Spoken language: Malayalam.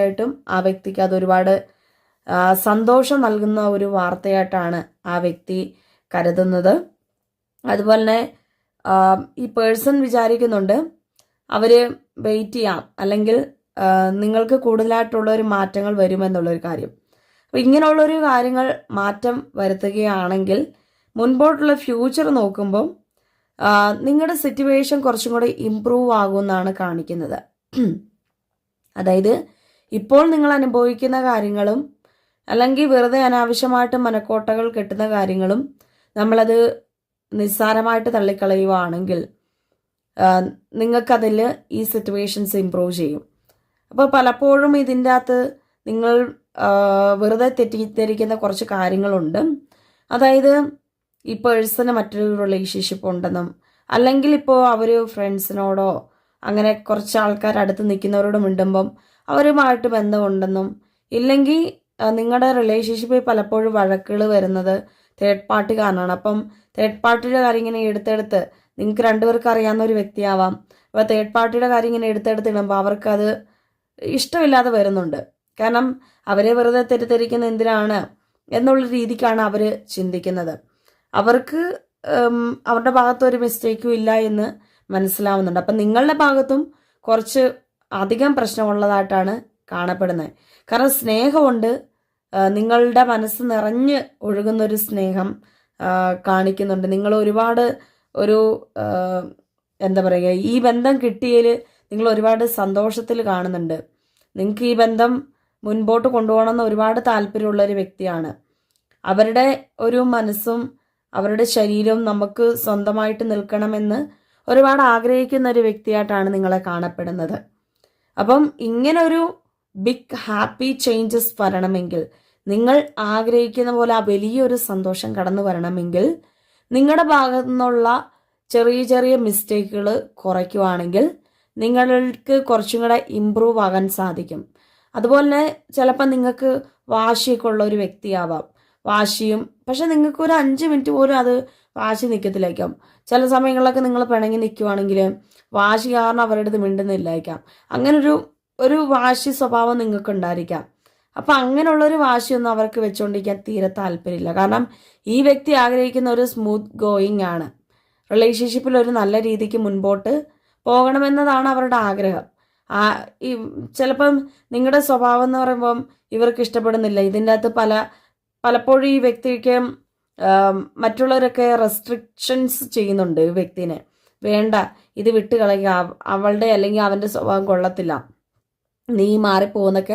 ആയിട്ടും ആ വ്യക്തിക്ക് അതൊരുപാട് സന്തോഷം നൽകുന്ന ഒരു വാർത്തയായിട്ടാണ് ആ വ്യക്തി കരുതുന്നത്. അതുപോലെ തന്നെ ഈ പേഴ്സൺ വിചാരിക്കുന്നുണ്ട് അവർ വെയിറ്റ് ചെയ്യാം, അല്ലെങ്കിൽ നിങ്ങൾക്ക് കൂടുതലായിട്ടുള്ള ഒരു മാറ്റങ്ങൾ വരുമെന്നുള്ളൊരു കാര്യം. അപ്പോൾ ഇങ്ങനെയുള്ളൊരു കാര്യങ്ങൾ മാറ്റം വരുത്തുകയാണെങ്കിൽ മുൻപോട്ടുള്ള ഫ്യൂച്ചർ നോക്കുമ്പം നിങ്ങളുടെ സിറ്റുവേഷൻ കുറച്ചും കൂടി ഇമ്പ്രൂവ് ആകുമെന്നാണ് കാണിക്കുന്നത്. അതായത് ഇപ്പോൾ നിങ്ങൾ അനുഭവിക്കുന്ന കാര്യങ്ങളും അല്ലെങ്കിൽ വെറുതെ അനാവശ്യമായിട്ട് മനക്കോട്ടകൾ കെട്ടുന്ന കാര്യങ്ങളും നമ്മളത് നിസ്സാരമായിട്ട് തള്ളിക്കളയുവാണെങ്കിൽ നിങ്ങൾക്കതിൽ ഈ സിറ്റുവേഷൻസ് ഇമ്പ്രൂവ് ചെയ്യും. അപ്പോൾ പലപ്പോഴും ഇതിൻ്റെ അകത്ത് നിങ്ങൾ വെറുതെ തെറ്റിദ്ധരിക്കുന്ന കുറച്ച് കാര്യങ്ങളുണ്ട്. അതായത് ഈ പേഴ്സണ് മറ്റൊരു റിലേഷൻഷിപ്പ് ഉണ്ടെന്നും, അല്ലെങ്കിൽ ഇപ്പോൾ അവർ ഫ്രണ്ട്സിനോടോ അങ്ങനെ കുറച്ച് ആൾക്കാർ അടുത്ത് നിൽക്കുന്നവരോട് മിണ്ടുമ്പം അവരുമായിട്ട് ബന്ധമുണ്ടെന്നും, ഇല്ലെങ്കിൽ നിങ്ങളുടെ റിലേഷൻഷിപ്പിൽ പലപ്പോഴും വഴക്കുകൾ വരുന്നത് തേർഡ് പാർട്ടി കാരണമാണ്. അപ്പം തേർഡ് പാർട്ടിയുടെ കാര്യം ഇങ്ങനെ എടുത്തെടുത്ത് നിങ്ങൾക്ക് രണ്ടുപേർക്ക് അറിയാവുന്ന ഒരു വ്യക്തിയാവാം. അപ്പോൾ തേർഡ് പാർട്ടിയുടെ കാര്യം ഇങ്ങനെ എടുത്തെടുത്ത് ഇടുമ്പോൾ അവർക്കത് ഇഷ്ടമില്ലാതെ വരുന്നുണ്ട്. കാരണം അവരെ വെറുതെ തെറ്റിദ്ധരിക്കുന്ന എന്തിനാണ് എന്നുള്ള രീതിക്കാണ് അവർ ചിന്തിക്കുന്നത്. അവർക്ക് അവരുടെ ഭാഗത്ത് ഒരു മിസ്റ്റേക്കും ഇല്ല എന്ന് മനസ്സിലാവുന്നുണ്ട്. അപ്പം നിങ്ങളുടെ ഭാഗത്തും കുറച്ച് അധികം പ്രശ്നമുള്ളതായിട്ടാണ് കാണപ്പെടുന്നത്. കാരണം സ്നേഹമുണ്ട്, നിങ്ങളുടെ മനസ്സ് നിറഞ്ഞ് ഒഴുകുന്നൊരു സ്നേഹം കാണിക്കുന്നുണ്ട്. നിങ്ങൾ ഒരുപാട് ഒരു എന്താ പറയുക, ഈ ബന്ധം കിട്ടിയതിൽ നിങ്ങൾ ഒരുപാട് സന്തോഷത്തിൽ കാണുന്നുണ്ട്. നിങ്ങൾക്ക് ഈ ബന്ധം മുൻപോട്ട് കൊണ്ടുപോകണമെന്ന് ഒരുപാട് താല്പര്യമുള്ളൊരു വ്യക്തിയാണ്. അവരുടെ ഒരു മനസ്സും അവരുടെ ശരീരവും നമുക്ക് സ്വന്തമായിട്ട് നിൽക്കണമെന്ന് ഒരുപാട് ആഗ്രഹിക്കുന്ന ഒരു വ്യക്തിയായിട്ടാണ് നിങ്ങളെ കാണപ്പെടുന്നത്. അപ്പം ഇങ്ങനൊരു ബിഗ് ഹാപ്പി ചേഞ്ചസ് വരണമെങ്കിൽ, നിങ്ങൾ ആഗ്രഹിക്കുന്ന പോലെ ആ വലിയൊരു സന്തോഷം കടന്നു വരണമെങ്കിൽ നിങ്ങളുടെ ഭാഗത്തു നിന്നുള്ള ചെറിയ ചെറിയ മിസ്റ്റേക്കുകൾ കുറയ്ക്കുവാണെങ്കിൽ നിങ്ങൾക്ക് കുറച്ചും കൂടെ ഇമ്പ്രൂവ് ആകാൻ സാധിക്കും. അതുപോലെ തന്നെ ചിലപ്പോൾ നിങ്ങൾക്ക് വാശിയൊക്കെ ഉള്ള ഒരു വ്യക്തിയാവാം, വാശിയും, പക്ഷെ നിങ്ങൾക്ക് ഒരു 5 മിനിറ്റ് പോലും അത് വാശി നിൽക്കത്തില്ലായിരിക്കാം. ചില സമയങ്ങളിലൊക്കെ നിങ്ങൾ പിണങ്ങി നിൽക്കുവാണെങ്കിൽ വാശി കാരണം അവരുടെ അടുത്ത് മിണ്ടുന്നില്ലായിരിക്കാം. അങ്ങനൊരു വാശി സ്വഭാവം നിങ്ങൾക്ക് ഉണ്ടായിരിക്കാം. അപ്പം അങ്ങനെയുള്ളൊരു വാശിയൊന്നും അവർക്ക് വെച്ചുകൊണ്ടിരിക്കാൻ തീരെ താല്പര്യമില്ല. കാരണം ഈ വ്യക്തി ആഗ്രഹിക്കുന്ന ഒരു സ്മൂത്ത് ഗോയിങ് ആണ്, റിലേഷൻഷിപ്പിൽ ഒരു നല്ല രീതിക്ക് മുൻപോട്ട് പോകണമെന്നതാണ് അവരുടെ ആഗ്രഹം. ഈ ചിലപ്പം നിങ്ങളുടെ സ്വഭാവം എന്ന് പറയുമ്പം ഇവർക്ക് ഇഷ്ടപ്പെടുന്നില്ല. ഇതിൻ്റെ അകത്ത് പലപ്പോഴും ഈ വ്യക്തിക്ക് മറ്റുള്ളവരൊക്കെ റെസ്ട്രിക്ഷൻസ് ചെയ്യുന്നുണ്ട്. ഈ വ്യക്തിനെ വേണ്ട, ഇത് വിട്ട് കളയുക, അവളുടെ അല്ലെങ്കിൽ അവൻ്റെ സ്വഭാവം കൊള്ളത്തില്ല, നീ മാറിപ്പോകുന്നൊക്കെ